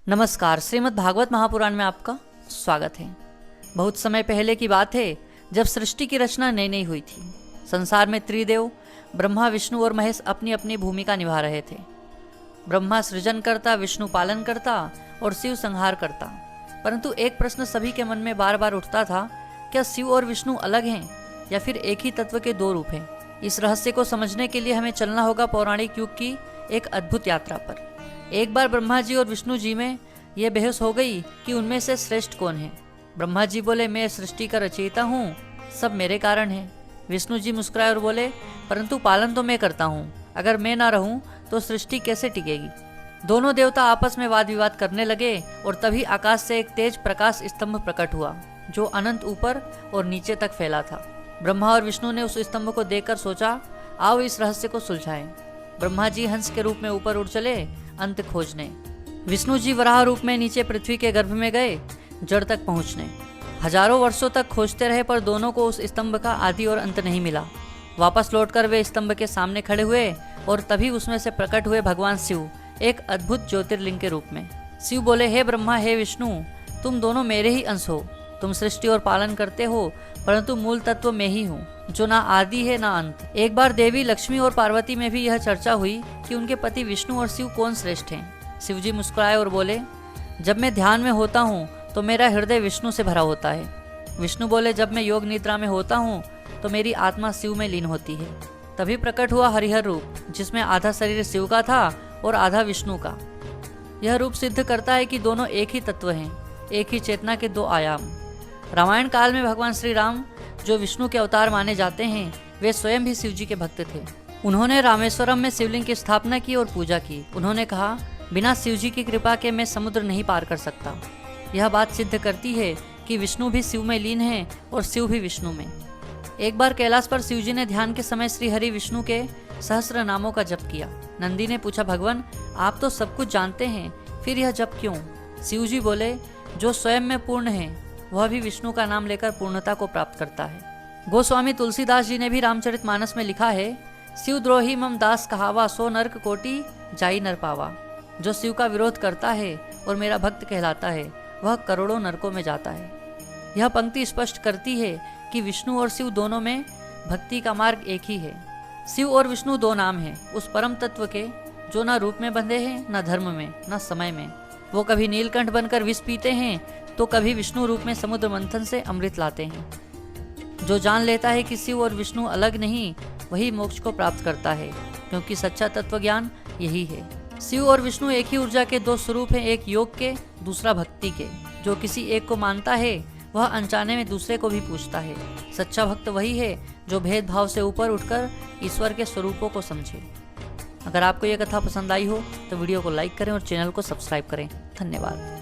नमस्कार। श्रीमद् भागवत महापुराण में आपका स्वागत है। बहुत समय पहले की बात है, जब सृष्टि की रचना नई नई हुई थी। संसार में त्रिदेव ब्रह्मा, विष्णु और महेश अपनी अपनी भूमिका निभा रहे थे। ब्रह्मा सृजन करता, विष्णु पालन करता और शिव संहार करता। परंतु एक प्रश्न सभी के मन में बार बार उठता था, क्या शिव और विष्णु अलग हैं या फिर एक ही तत्व के दो रूप हैं? इस रहस्य को समझने के लिए हमें चलना होगा पौराणिक युग की एक अद्भुत यात्रा पर। एक बार ब्रह्मा जी और विष्णु जी में यह बहस हो गई कि उनमें से श्रेष्ठ कौन है। ब्रह्मा जी बोले, मैं सृष्टि का रचयिता हूँ, सब मेरे कारण है। विष्णु जी मुस्कुराए और बोले, परंतु पालन तो मैं करता हूँ, अगर मैं ना रहूँ तो सृष्टि कैसे टिकेगी। दोनों देवता आपस में वाद विवाद करने लगे और तभी आकाश से एक तेज प्रकाश स्तंभ प्रकट हुआ, जो अनंत ऊपर और नीचे तक फैला था। ब्रह्मा और विष्णु ने उस स्तंभ को देखकर सोचा, आओ इस रहस्य को सुलझाएं। ब्रह्मा जी हंस के रूप में ऊपर उड़ चले अंत खोजने। विष्णु जी वराह रूप में नीचे पृथ्वी के गर्भ में गए जड़ तक पहुंचने। हजारों वर्षों तक खोजते रहे, पर दोनों को उस स्तंभ का आदि और अंत नहीं मिला। वापस लौटकर वे स्तंभ के सामने खड़े हुए और तभी उसमें से प्रकट हुए भगवान शिव, एक अद्भुत ज्योतिर्लिंग के रूप में। शिव बोले, हे ब्रह्मा, हे विष्णु, तुम दोनों मेरे ही अंश हो। तुम सृष्टि और पालन करते हो, परंतु मूल तत्व मैं ही हूँ, जो ना आदि है ना अंत। एक बार देवी लक्ष्मी और पार्वती में भी यह चर्चा हुई कि उनके पति विष्णु और शिव कौन श्रेष्ठ हैं। शिव जी मुस्कुराए और बोले, जब मैं ध्यान में होता हूँ तो मेरा हृदय विष्णु से भरा होता है। विष्णु बोले, जब मैं योग निद्रा में होता हूँ तो मेरी आत्मा शिव में लीन होती है। तभी प्रकट हुआ हरिहर रूप, जिसमें आधा शरीर शिव का था और आधा विष्णु का। यह रूप सिद्ध करता है कि दोनों एक ही तत्व हैं, एक ही चेतना के दो आयाम। रामायण काल में भगवान श्री राम, जो विष्णु के अवतार माने जाते हैं, वे स्वयं भी शिव जी के भक्त थे। उन्होंने रामेश्वरम में शिवलिंग की स्थापना की और पूजा की। उन्होंने कहा, बिना शिव जी की कृपा के मैं समुद्र नहीं पार कर सकता। यह बात सिद्ध करती है कि विष्णु भी शिव में लीन है और शिव भी विष्णु में। एक बार कैलाश पर शिव जी ने ध्यान के समय श्री हरि विष्णु के सहस्त्र नामों का जप किया। नंदी ने पूछा, भगवान आप तो सब कुछ जानते हैं, फिर यह जप क्यों? शिव जी बोले, जो स्वयं में पूर्ण है वह भी विष्णु का नाम लेकर पूर्णता को प्राप्त करता है। गोस्वामी तुलसीदास जी ने भी रामचरितमानस में लिखा है, शिव द्रोही मम दास कहावा, सो नरक कोटि जाई नर पावा। जो शिव का विरोध करता है और मेरा भक्त कहलाता है, वह करोड़ों नरकों में जाता है। यह पंक्ति स्पष्ट करती है कि विष्णु और शिव दोनों में भक्ति का मार्ग एक ही है। शिव और विष्णु दो नाम हैं उस परम तत्व के, जो न रूप में बंधे हैं, न धर्म में, न समय में। वो कभी नीलकंठ बनकर विष पीते हैं तो कभी विष्णु रूप में समुद्र मंथन से अमृत लाते हैं। जो जान लेता है कि शिव और विष्णु अलग नहीं, वही मोक्ष को प्राप्त करता है, क्योंकि सच्चा तत्व ज्ञान यही है। शिव और विष्णु एक ही ऊर्जा के दो स्वरूप हैं, एक योग के, दूसरा भक्ति के। जो किसी एक को मानता है वह अनजाने में दूसरे को भी पूछता है। सच्चा भक्त वही है जो भेदभाव से ऊपर उठकर ईश्वर के स्वरूपों को समझे। अगर आपको यह कथा पसंद आई हो तो वीडियो को लाइक करें और चैनल को सब्सक्राइब करें। धन्यवाद।